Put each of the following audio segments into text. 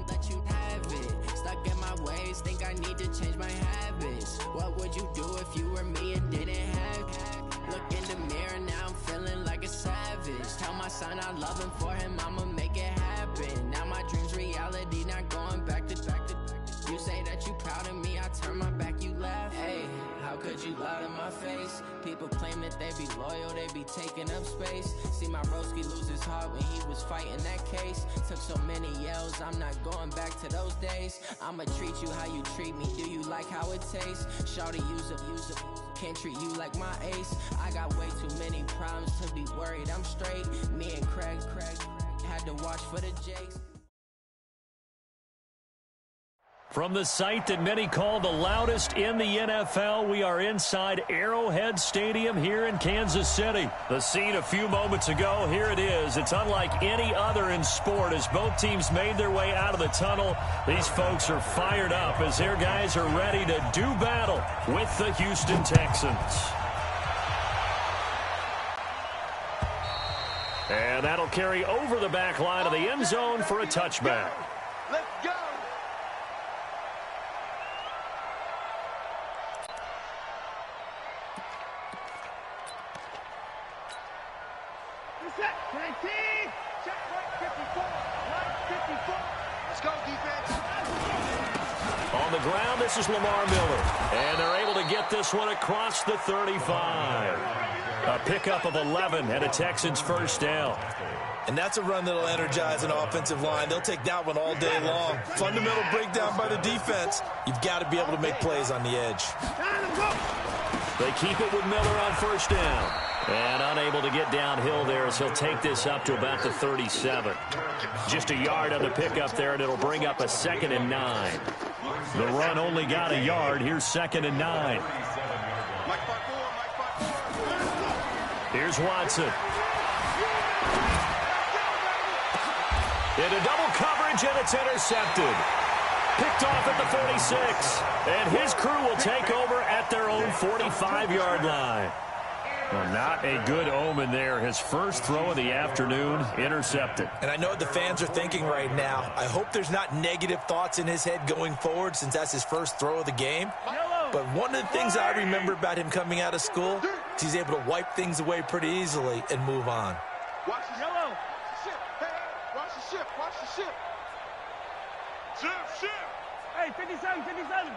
let you have it. Stuck in my ways, think I need to change my habits. What would you do if you were me and didn't have it? Look in the mirror, now I'm feeling like a savage. Tell my son I love him, for him I'ma make it happen. Now my dream's reality, not going back to. You say that you proud of me, I turn my back, you laugh. Hey, how could you lie to my face? People claim that they be loyal, they be taking up space. See my broski lose his heart when he was fighting that case. Took so many yells, I'm not going back to those days. I'ma treat you how you treat me, do you like how it tastes? Shawty, use it, can't treat you like my ace. I got way too many problems to be worried, I'm straight. Me and Craig had to watch for the Jakes. From the site that many call the loudest in the NFL, we are inside Arrowhead Stadium here in Kansas City. The scene a few moments ago, here it is. It's unlike any other in sport. As both teams made their way out of the tunnel, these folks are fired up as their guys are ready to do battle with the Houston Texans. And that'll carry over the back line of the end zone for a touchback. Let's go! Let's go, defense. On the ground, this is Lamar Miller. And they're able to get this one across the 35. A pickup of 11 and a Texans first down. And that's a run that'll energize an offensive line. They'll take that one all day long. Fundamental breakdown by the defense. You've got to be able to make plays on the edge. They keep it with Miller on first down. And unable to get downhill there as he'll take this up to about the 37. Just a yard on the pickup there, and it'll bring up a 2nd and 9. The run only got a yard. Here's 2nd and 9. Here's Watson. Into double coverage, and it's intercepted. Picked off at the 46. And his crew will take over at their own 45-yard line. Well, not a good omen there. His first throw of the afternoon, intercepted. And I know what the fans are thinking right now. I hope there's not negative thoughts in his head going forward since that's his first throw of the game. But one of the things I remember about him coming out of school is he's able to wipe things away pretty easily and move on. Watch the yellow. Ship. Hey, watch the ship. Watch the ship. Ship. Hey, 57, 57.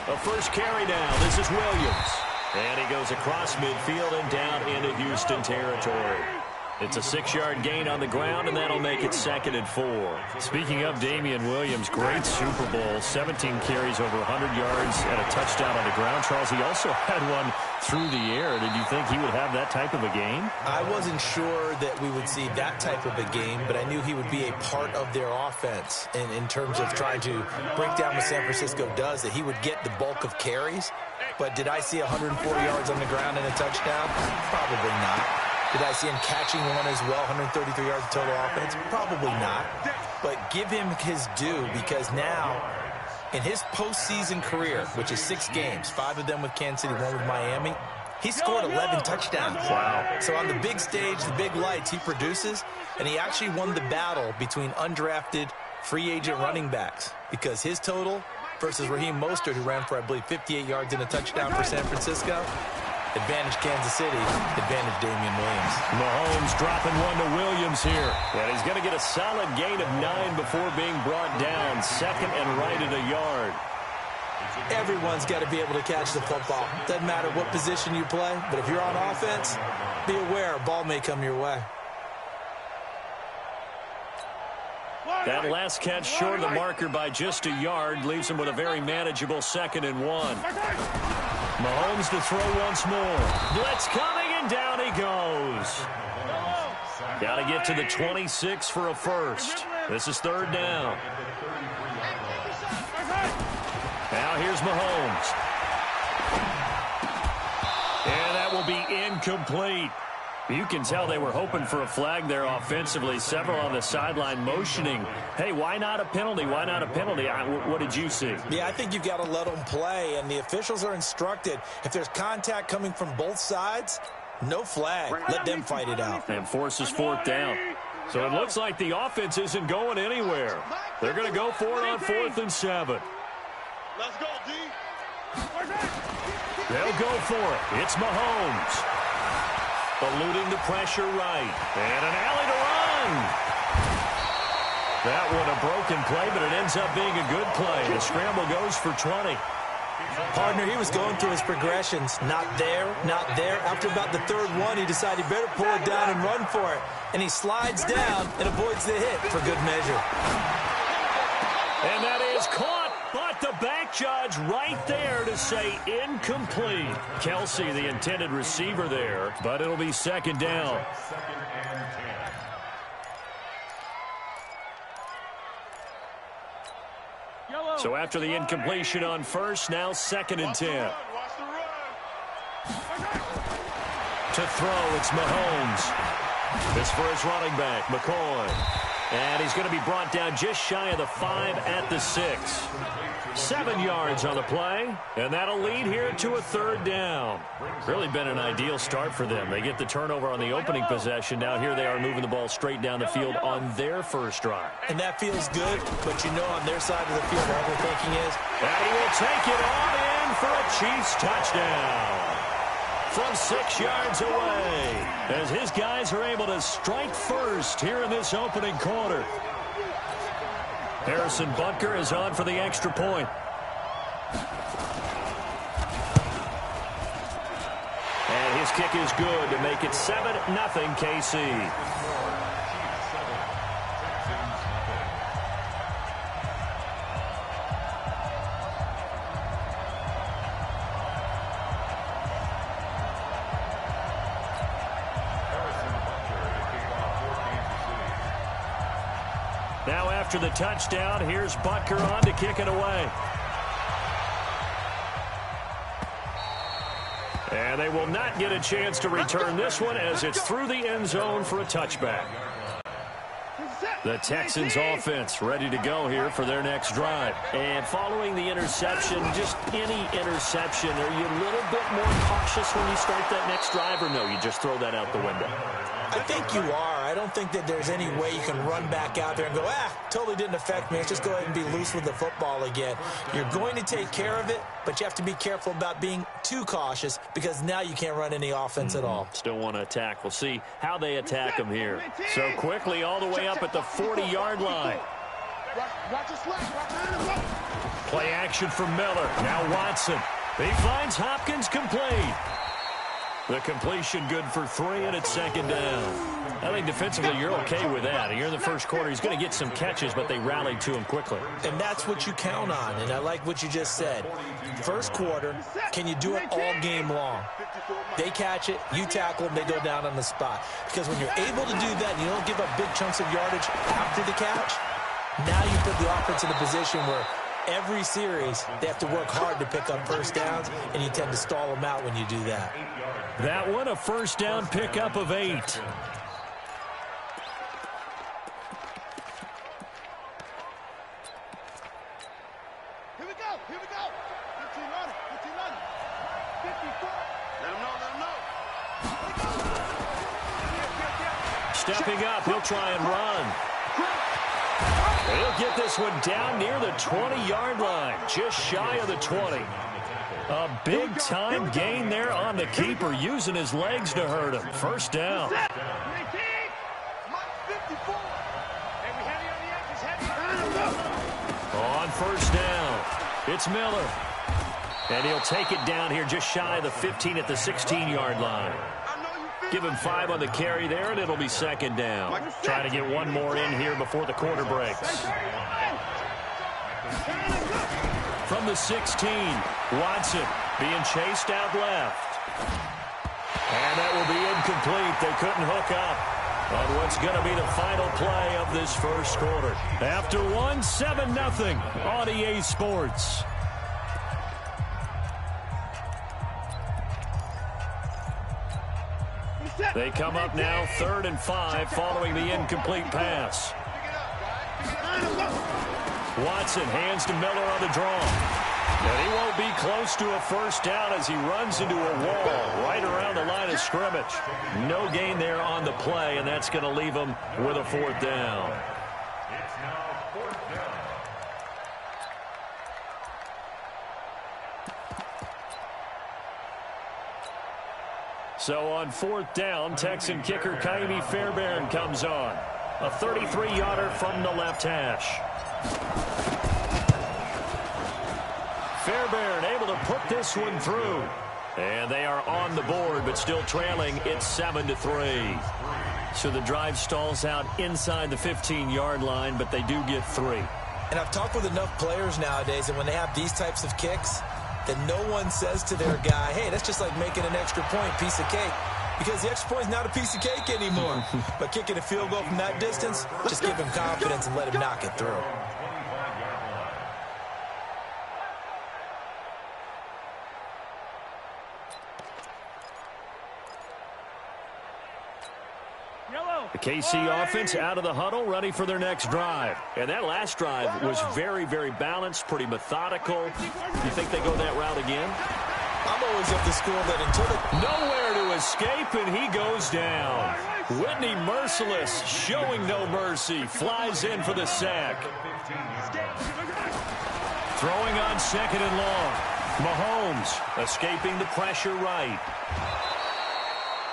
A first carry down. This is Williams. And he goes across midfield and down into Houston territory. It's a 6-yard gain on the ground, and that'll make it 2nd and 4. Speaking of Damian Williams, great Super Bowl. 17 carries over 100 yards and a touchdown on the ground. Charles, he also had one through the air. Did you think he would have that type of a game? I wasn't sure that we would see that type of a game, but I knew he would be a part of their offense in terms of trying to break down what San Francisco does, that he would get the bulk of carries. But did I see 140 yards on the ground and a touchdown? Probably not. Did I see him catching one as well, 133 yards total offense? Probably not. But give him his due, because now, in his postseason career, which is 6 games, 5 of them with Kansas City, 1 with Miami, he scored 11 touchdowns. Wow. So on the big stage, the big lights, he produces, and he actually won the battle between undrafted free agent running backs, because his total versus Raheem Mostert, who ran for, I believe, 58 yards and a touchdown for San Francisco. Advantage Kansas City, advantage Damian Williams. Mahomes dropping one to Williams here. And he's going to get a solid gain of 9 before being brought down. 2nd and right at a yard. Everyone's got to be able to catch the football. Doesn't matter what position you play, but if you're on offense, be aware a ball may come your way. That last catch short of the marker by just a yard leaves him with a very manageable 2nd and 1. Mahomes to throw once more. Blitz coming, and down he goes. Got to get to the 26 for a first. This is 3rd down. Now here's Mahomes. And that will be incomplete. You can tell they were hoping for a flag there offensively. Several on the sideline motioning, hey, why not a penalty? Why not a penalty? What did you see? Yeah, I think you've got to let them play, and the officials are instructed. If there's contact coming from both sides, no flag. Let them fight it out. And forces 4th down. So it looks like the offense isn't going anywhere. They're going to go for it on 4th and 7. Let's go, D. They'll go for it. It's Mahomes. Eluding the pressure right. And an alley to run. That one a broken play, but it ends up being a good play. The scramble goes for 20. Partner, he was going through his progressions. Not there, not there. After about the third one, he decided he better pull it down and run for it. And he slides down and avoids the hit for good measure. And that is caught, but the back judge right there to say incomplete. Kelsey, the intended receiver there, but it'll be 2nd down. So after the incompletion on 1st, now 2nd and 10. To throw, it's Mahomes. This for his running back, McCoy. And he's going to be brought down just shy of the 5 at the 6. 7 yards on the play, and that'll lead here to a 3rd down. Really been an ideal start for them. They get the turnover on the opening possession. Now here they are moving the ball straight down the field on their first drive. And that feels good, but you know on their side of the field all they're thinking is, and he will take it on in for a Chiefs touchdown. From 6 yards away, as his guys are able to strike first here in this opening quarter. Harrison Butker is on for the extra point. And his kick is good to make it 7-0 KC. Now after the touchdown, here's Butker on to kick it away. And they will not get a chance to return this one as it's through the end zone for a touchback. The Texans offense ready to go here for their next drive. And following the interception, just any interception, are you a little bit more cautious when you start that next drive, or no, you just throw that out the window? I think you are. I don't think that there's any way you can run back out there and go, totally didn't affect me. Let's just go ahead and be loose with the football again. You're going to take care of it, but you have to be careful about being too cautious because now you can't run any offense at all. Still want to attack. We'll see how they attack them here. So quickly all the way up at the 40-yard line. Play action for Miller. Now Watson. He finds Hopkins complete. The completion good for 3, and it's 2nd down. I think defensively you're okay with that. Here in the first quarter, he's going to get some catches, but they rallied to him quickly. And that's what you count on, and I like what you just said. First quarter, can you do it all game long? They catch it, you tackle them, they go down on the spot. Because when you're able to do that and you don't give up big chunks of yardage after the catch, now you put the offense in a position where every series they have to work hard to pick up first downs, and you tend to stall them out when you do that. That one, a first down pickup of 8. Here we go. 15 on it. 54. Let him know. Stepping up, he'll try and run. He'll get this one down near the 20-yard line, just shy of the 20. A big-time gain there on the keeper, using his legs to hurt him. First down. On first down, it's Miller. And he'll take it down here just shy of the 15 at the 16-yard line. Give him 5 on the carry there, and it'll be 2nd down. Trying to get one more in here before the quarter breaks. From the 16, Watson being chased out left. And that will be incomplete. They couldn't hook up on what's going to be the final play of this first quarter. After one, 7-0 on EA Sports. They come up now 3rd and 5 following the incomplete pass. Watson hands to Miller on the draw. And he won't be close to a first down as he runs into a wall right around the line of scrimmage. No gain there on the play, and that's going to leave him with a fourth down. It's now fourth down. So on fourth down, Texan kicker Kaimi Fairbairn comes on. A 33-yarder from the left hash. Fairbairn able to put this one through. And they are on the board, but still trailing. It's 7-3. So the drive stalls out inside the 15-yard line, but they do get 3. And I've talked with enough players nowadays, and when they have these types of kicks, that no one says to their guy, hey, that's just like making an extra point, piece of cake. Because the extra point is not a piece of cake anymore. But kicking a field goal from that distance, just give him confidence and let him knock it through. The KC offense out of the huddle, ready for their next drive. And that last drive was very, very balanced, pretty methodical. You think they go that route again? I'm always of the school that until nowhere to escape, and he goes down. Whitney Merciless, showing no mercy, flies in for the sack. Throwing on second and long. Mahomes escaping the pressure right.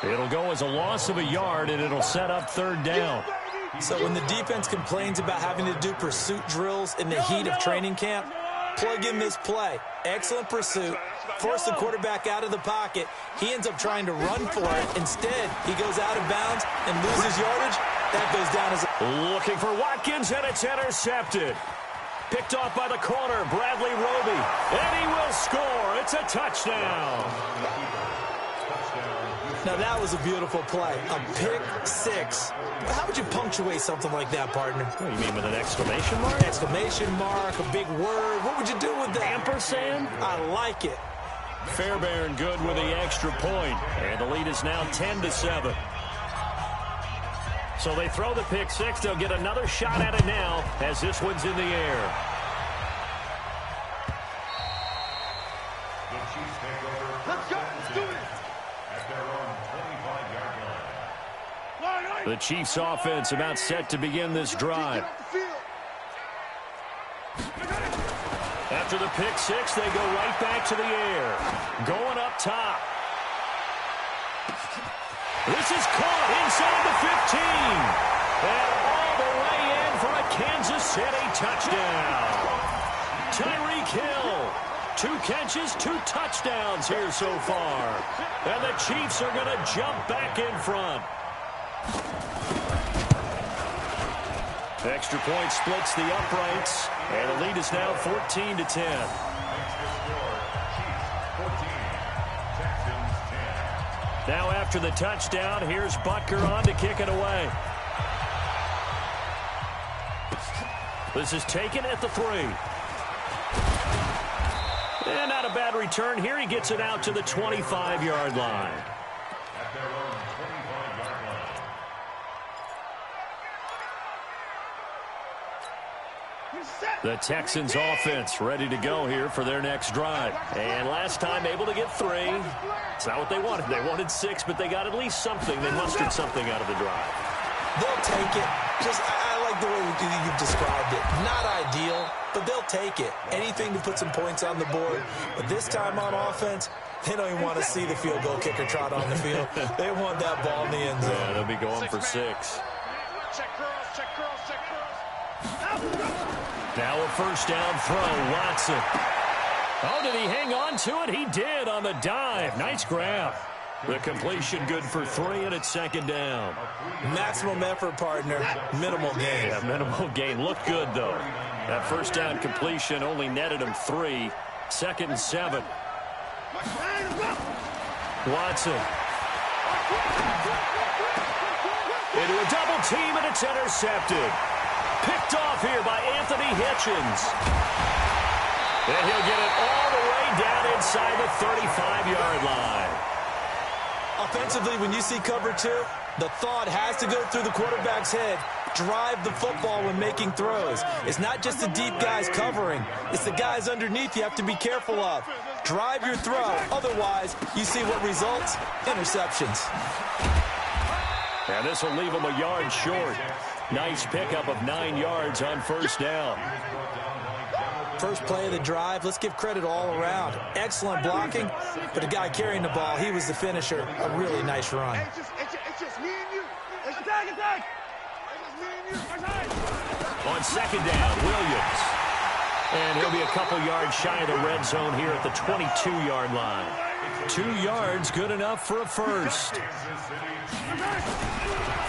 It'll go as a loss of a yard, and it'll set up third down. So when the defense complains about having to do pursuit drills in the heat of training camp, plug in this play. Excellent pursuit. Force the quarterback out of the pocket. He ends up trying to run for it. Instead, he goes out of bounds and loses yardage. That goes down as a... Looking for Watkins, and it's intercepted. Picked off by the corner, Bradley Roby. And he will score. It's a touchdown. Now, that was a beautiful play. A pick six. How would you punctuate something like that, partner? What do you mean, with an exclamation mark? Exclamation mark, a big word. What would you do with that? Ampersand? I like it. Fairbairn good with the extra point. And the lead is now 10-7. So they throw the pick six. They'll get another shot at it now as this one's in the air. Let's go. Let's do it. The Chiefs offense about set to begin this drive. After the pick six, they go right back to the air. Going up top. This is caught inside the 15. And all the way in for a Kansas City touchdown. Tyreek Hill. 2 catches, 2 touchdowns here so far. And the Chiefs are going to jump back in front. Extra point splits the uprights, and the lead is now 14-10. Now after the touchdown, here's Butker on to kick it away. This is taken at the 3. And not a bad return here. He gets it out to the 25-yard line. The Texans offense ready to go here for their next drive. And last time able to get 3. It's not what they wanted. They wanted 6, but they got at least something. They mustered something out of the drive. They'll take it. I like the way you've described it. Not ideal, but they'll take it. Anything to put some points on the board. But this time on offense, they don't even want to see the field goal kicker trot on the field. They want that ball in the end zone. Yeah, they'll be going for 6. Check girls, check girls, check girls. Now a first down throw, Watson. Oh, did he hang on to it? He did on the dive. Nice grab. The completion good for 3, and it's second down. Maximum effort, partner. Minimal gain. Yeah, minimal gain. Looked good, though. That first down completion only netted him 3. 2nd and 7. Watson. Into a double team, and it's intercepted. Picked off here by Anthony Hitchens. And he'll get it all the way down inside the 35-yard line. Offensively, when you see cover 2, The thought has to go through the quarterback's head. Drive the football when making throws. It's not just the deep guys covering. It's the guys underneath you have to be careful of. Drive your throw. Otherwise, you see what results? Interceptions. And this will leave them a yard short. Nice pickup of 9 yards on first down. First play of the drive, let's give credit all around. Excellent blocking, but the guy carrying the ball, he was the finisher. A really nice run. It's just me and you. Attack! It's just me and you. On second down, Williams. And he'll be a couple yards shy of the red zone here at the 22-yard line. 2 yards, good enough for a first.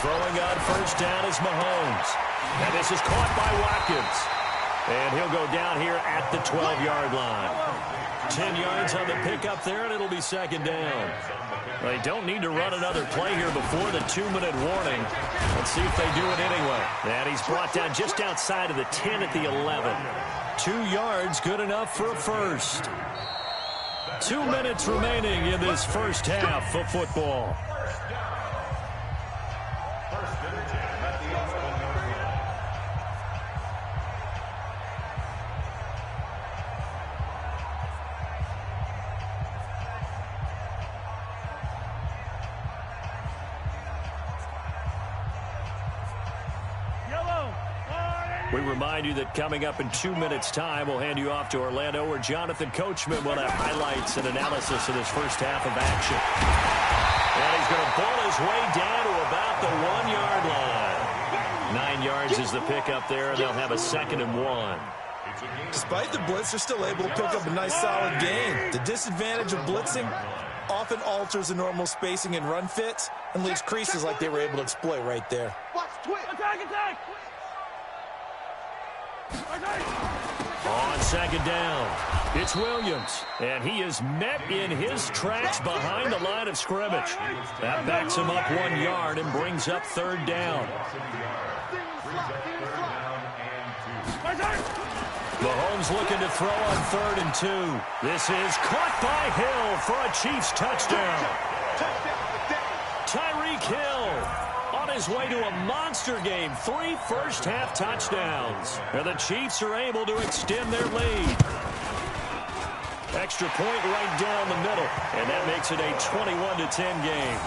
Throwing on first down is Mahomes. And this is caught by Watkins. And he'll go down here at the 12-yard line. 10 yards on the pickup there, and it'll be second down. They don't need to run another play here before the 2-minute warning. Let's see if they do it anyway. And he's brought down just outside of the 10 at the 11. 2 yards, good enough for a first. 2 minutes remaining in this first half of football. We remind you that coming up in 2 minutes' time, we'll hand you off to Orlando, where Jonathan Coachman will have highlights and analysis of this first half of action. And he's going to ball his way down to about the 1-yard line. 9 yards is the pickup there, and they'll have a 2nd and 1. Despite the blitz, they're still able to pick up a nice solid gain. The disadvantage of blitzing often alters the normal spacing and run fits and leaves creases like they were able to exploit right there. Attack! On second down, it's Williams, and he is met in his tracks behind the line of scrimmage. That backs him up 1 yard and brings up third down. Mahomes looking to throw on 3rd and 2. This is caught by Hill for a Chiefs touchdown. Tyreek Hill on his way to a monster game. 3 first-half touchdowns. And the Chiefs are able to extend their lead. Extra point right down the middle. And that makes it a 21-10 game.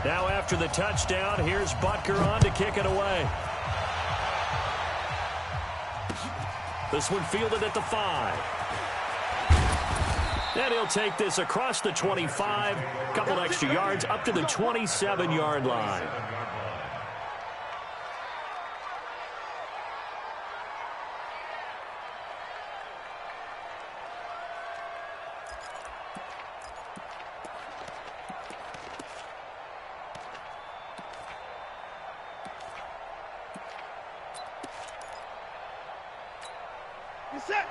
Now after the touchdown, here's Butker on to kick it away. This one fielded at the 5. And he'll take this across the 25, couple extra yards up to the 27-yard line.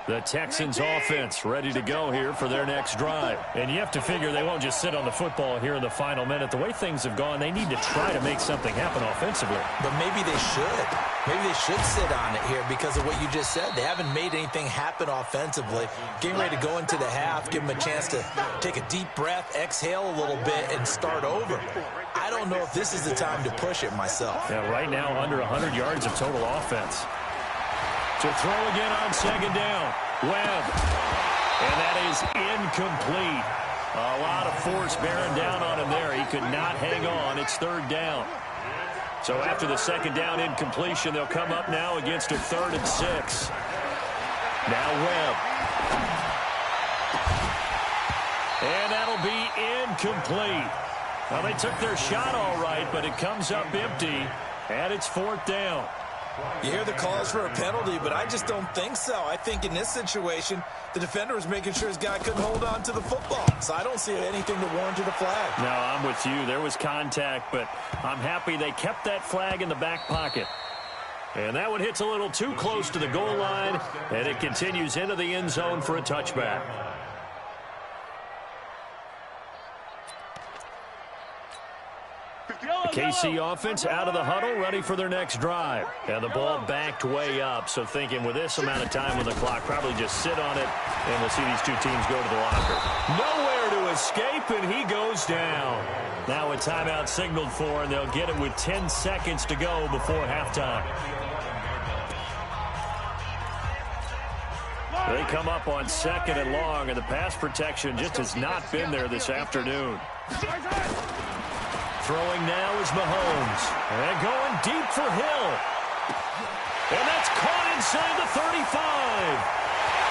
The Texans offense ready to go here for their next drive. And you have to figure they won't just sit on the football here in the final minute. The way things have gone, they need to try to make something happen offensively. But maybe they should. Maybe they should sit on it here because of what you just said. They haven't made anything happen offensively. Getting ready to go into the half, give them a chance to take a deep breath, exhale a little bit, and start over. I don't know if this is the time to push it myself. Yeah, right now under 100 yards of total offense. To throw again on second down. Webb. And that is incomplete. A lot of force bearing down on him there. He could not hang on. It's third down. So after the second down incompletion, they'll come up now against a 3rd and 6. Now Webb. And that'll be incomplete. Well, they took their shot all right, but it comes up empty. And it's 4th down. You hear the calls for a penalty, but I just don't think so. I think in this situation, the defender was making sure his guy couldn't hold on to the football. So I don't see anything that warranted a flag. No, I'm with you. There was contact, but I'm happy they kept that flag in the back pocket. And that one hits a little too close to the goal line, and it continues into the end zone for a touchback. KC offense out of the huddle, ready for their next drive. And the ball backed way up, so thinking with this amount of time on the clock, probably just sit on it, and we'll see these two teams go to the locker. Nowhere to escape, and he goes down. Now a timeout signaled for, and they'll get it with 10 seconds to go before halftime. They come up on 2nd and long, and the pass protection just has not been there this afternoon. Throwing now is Mahomes. And going deep for Hill. And that's caught inside the 35.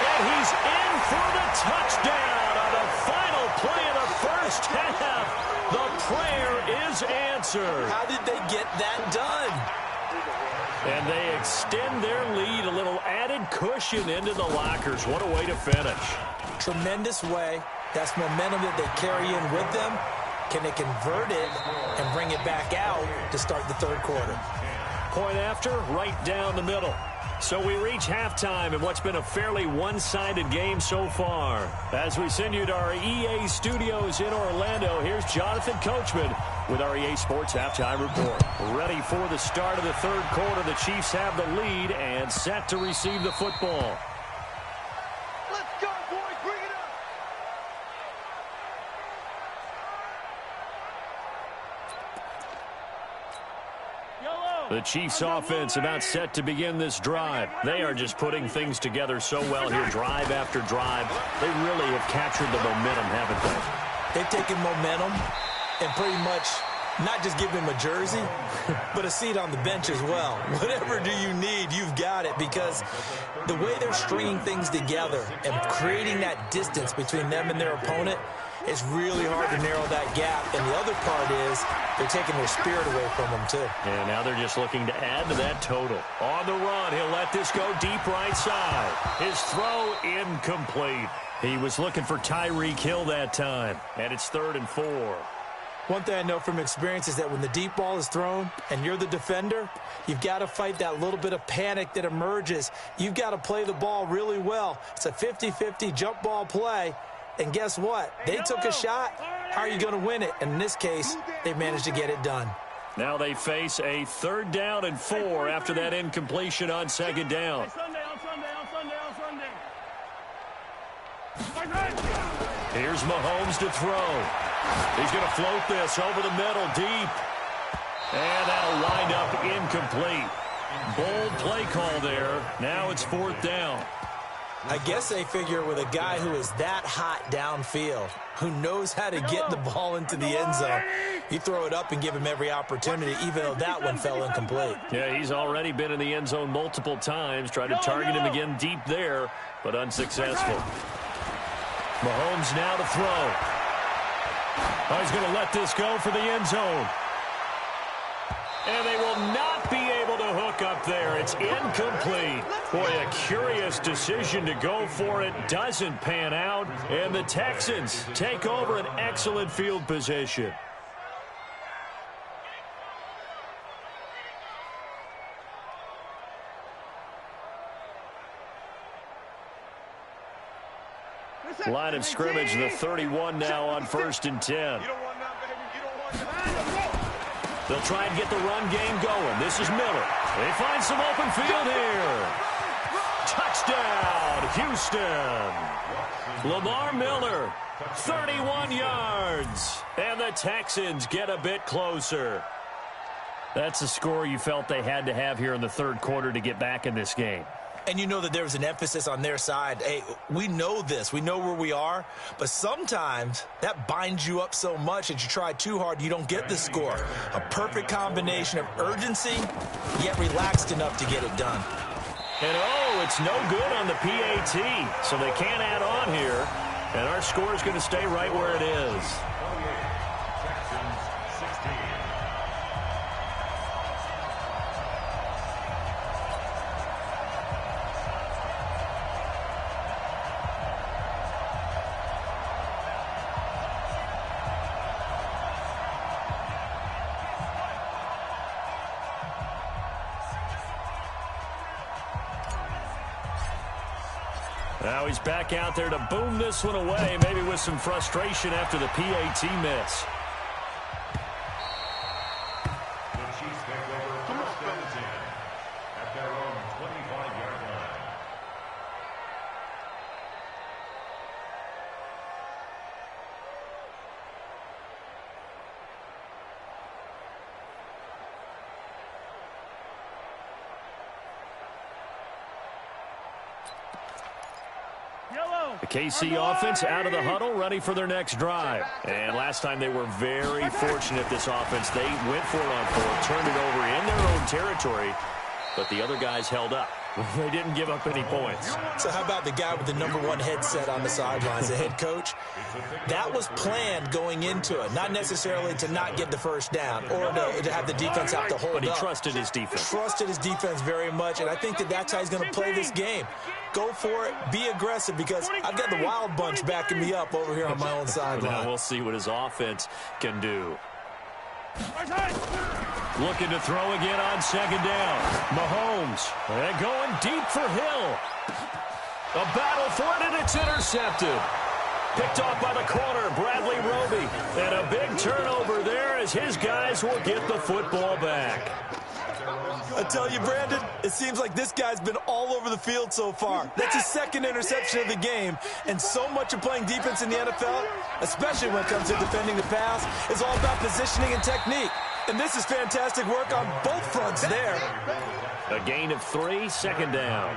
And he's in for the touchdown on the final play of the first half. The prayer is answered. How did they get that done? And they extend their lead, a little added cushion into the lockers. What a way to finish. Tremendous way. That's momentum that they carry in with them. Can they convert it and bring it back out to start the third quarter? Point after, right down the middle. So we reach halftime in what's been a fairly one-sided game so far. As we send you to our EA studios in Orlando, here's Jonathan Coachman with our EA Sports Halftime Report. Ready for the start of the third quarter. The Chiefs have the lead and set to receive the football. Let's go, boys. Bring it up. The Chiefs offense about set to begin this drive. They are just putting things together so well here, drive after drive. They really have captured the momentum, haven't they? They've taken momentum and pretty much not just give him a jersey, but a seat on the bench as well. Whatever do you need, you've got it, because the way they're stringing things together and creating that distance between them and their opponent, it's really hard to narrow that gap. And the other part is they're taking their spirit away from them, too. And now they're just looking to add to that total. On the run, he'll let this go deep right side. His throw incomplete. He was looking for Tyreek Hill that time, and it's 3rd and 4. One thing I know from experience is that when the deep ball is thrown and you're the defender, you've got to fight that little bit of panic that emerges. You've got to play the ball really well. It's a 50-50 jump ball play. And guess what? They took a shot. How are you going to win it? And in this case, they managed to get it done. Now they face a 3rd down and 4 after that incompletion on 2nd down. On Sunday. Here's Mahomes to throw. He's going to float this over the middle deep. And that'll wind up incomplete. Bold play call there. Now it's 4th down. I guess they figure with a guy who is that hot downfield, who knows how to get the ball into the end zone, you throw it up and give him every opportunity, even though that one fell incomplete. Yeah, he's already been in the end zone multiple times, tried to target him again deep there, but unsuccessful. Mahomes now to throw. Oh, he's going to let this go for the end zone. And they will not be able to hook up there. It's incomplete. Boy, a curious decision to go for it. Doesn't pan out. And the Texans take over an excellent field position. Line of scrimmage, the 31 now on 1st and 10. They'll try and get the run game going. This is Miller. They find some open field here. Touchdown, Houston. Lamar Miller, 31 yards. And the Texans get a bit closer. That's a score you felt they had to have here in the third quarter to get back in this game. And you know that there's an emphasis on their side. Hey, we know this. We know where we are. But sometimes that binds you up so much that you try too hard, you don't get the score. A perfect combination of urgency, yet relaxed enough to get it done. And, oh, it's no good on the PAT. So they can't add on here. And our score is going to stay right where it is. Now he's back out there to boom this one away, maybe with some frustration after the PAT miss. The KC offense out of the huddle, ready for their next drive. And last time they were very fortunate, this offense. They went for it on fourth, turned it over in their own territory, but the other guys held up. They didn't give up any points. So how about the guy with the #1 headset on the sidelines, the head coach? That was planned going into it, not necessarily to not get the first down or to have the defense have to hold up. But he trusted his defense. Trusted his defense very much, and I think that's how he's going to play this game. Go for it, be aggressive, because I've got the wild bunch backing me up over here on my own sideline. Now we'll see what his offense can do. Looking to throw again on second down. Mahomes. And going deep for Hill. A battle for it, and it's intercepted. Picked off by the corner, Bradley Roby. And a big turnover there as his guys will get the football back. I tell you, Brandon, it seems like this guy's been all over the field so far. That's his second interception of the game, and so much of playing defense in the NFL, especially when it comes to defending the pass, is all about positioning and technique. And this is fantastic work on both fronts there. A gain of 3, second down.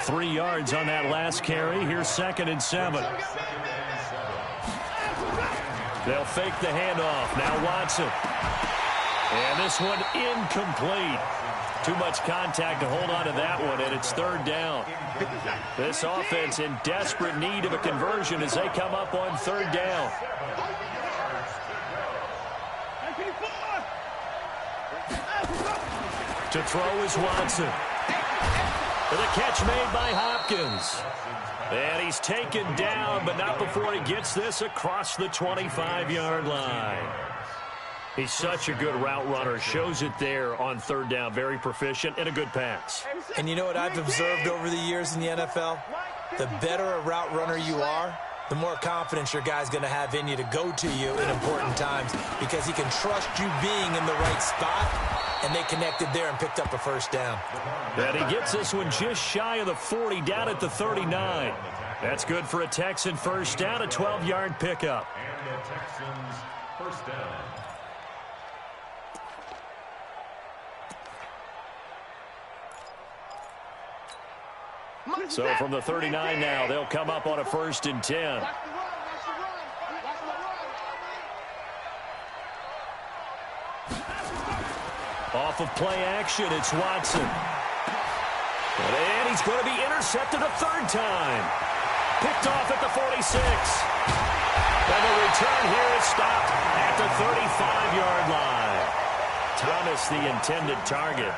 3 yards on that last carry. Here's 2nd and 7. They'll fake the handoff. Now Watson. And this one incomplete. Too much contact to hold on to that one, and it's 3rd down. This offense in desperate need of a conversion as they come up on 3rd down. To throw is Watson. And the catch made by Hopkins. And he's taken down, but not before he gets this across the 25-yard line. He's such a good route runner. Shows it there on 3rd down. Very proficient and a good pass. And you know what I've observed over the years in the NFL? The better a route runner you are, the more confidence your guy's going to have in you to go to you in important times, because he can trust you being in the right spot, and they connected there and picked up a 1st down. And he gets this one just shy of the 40, down at the 39. That's good for a Texan 1st down, a 12-yard pickup. And the Texans 1st down. So from the 39 now, they'll come up on a 1st and 10. Off of play action, it's Watson. And he's going to be intercepted a 3rd time. Picked off at the 46. And the return here is stopped at the 35-yard line. Thomas, the intended target.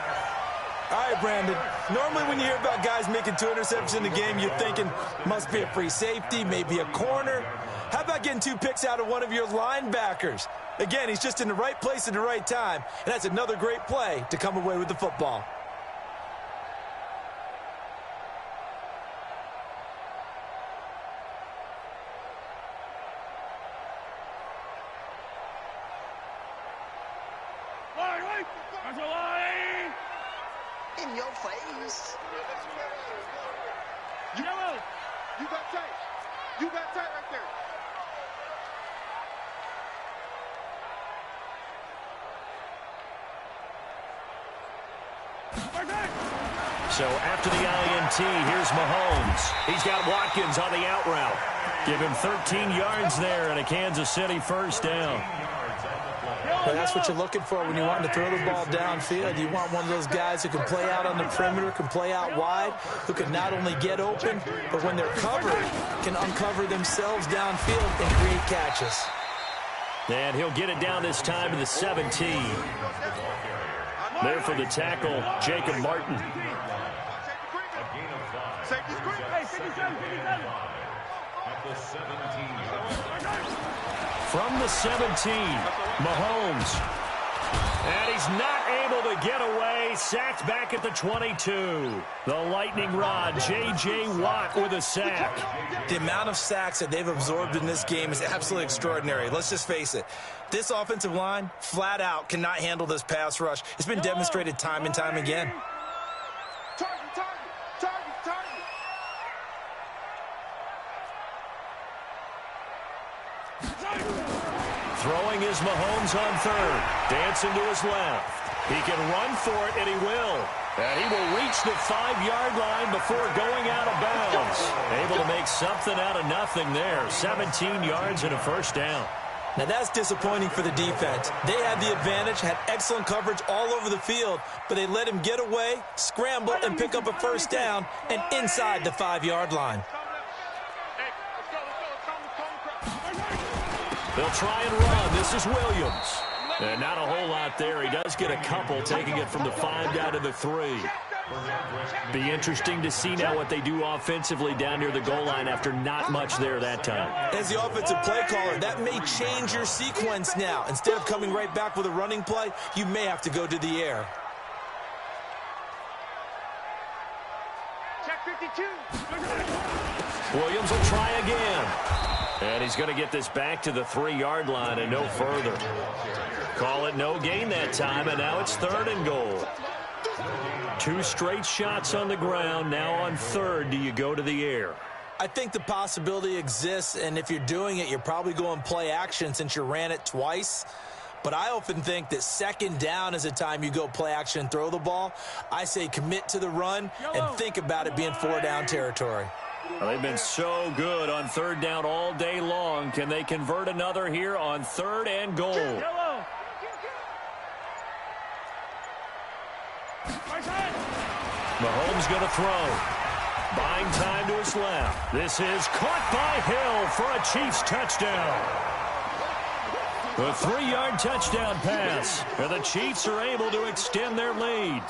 All right, Brandon, normally when you hear about guys making 2 interceptions in the game, you're thinking must be a free safety, maybe a corner. How about getting 2 picks out of one of your linebackers? Again, he's just in the right place at the right time, and that's another great play to come away with the football. In your face. You got tight. You got tight right there. So after the INT, here's Mahomes. He's got Watkins on the out route. Give him 13 yards there and a Kansas City 1st down. Well, that's what you're looking for when you want to throw the ball downfield. You want one of those guys who can play out on the perimeter, can play out wide, who can not only get open, but when they're covered, can uncover themselves downfield and create catches. And he'll get it down this time to the 17. There for the tackle, Jacob Martin. From the 17, Mahomes. And he's not able to get away. Sacked back at the 22. The lightning rod, J.J. Watt with a sack. The amount of sacks that they've absorbed in this game is absolutely extraordinary. Let's just face it. This offensive line, flat out, cannot handle this pass rush. It's been demonstrated time and time again. Throwing is Mahomes on 3rd. Dancing to his left. He can run for it, and he will. And he will reach the 5-yard line before going out of bounds. Able to make something out of nothing there. 17 yards and a first down. Now that's disappointing for the defense. They had the advantage, had excellent coverage all over the field, but they let him get away, scramble, and pick up a first down and inside the 5-yard line. They'll try and run. This is Williams. And not a whole lot there. He does get a couple, taking it from the 5 down to the 3. Be interesting to see now what they do offensively down near the goal line after not much there that time. As the offensive play caller, that may change your sequence now. Instead of coming right back with a running play, you may have to go to the air. Check 52. Williams will try again. And he's going to get this back to the 3-yard line and no further. Call it no gain that time, and now it's 3rd and goal. 2 straight shots on the ground. Now on 3rd, do you go to the air? I think the possibility exists, and if you're doing it, you're probably going play action since you ran it twice. But I often think that 2nd down is a time you go play action and throw the ball. I say commit to the run and think about it being 4-down territory. Well, they've been so good on 3rd down all day long. Can they convert another here on 3rd and goal? Mahomes going to throw. Buying time to his left. This is caught by Hill for a Chiefs touchdown. A 3-yard touchdown pass. And the Chiefs are able to extend their lead.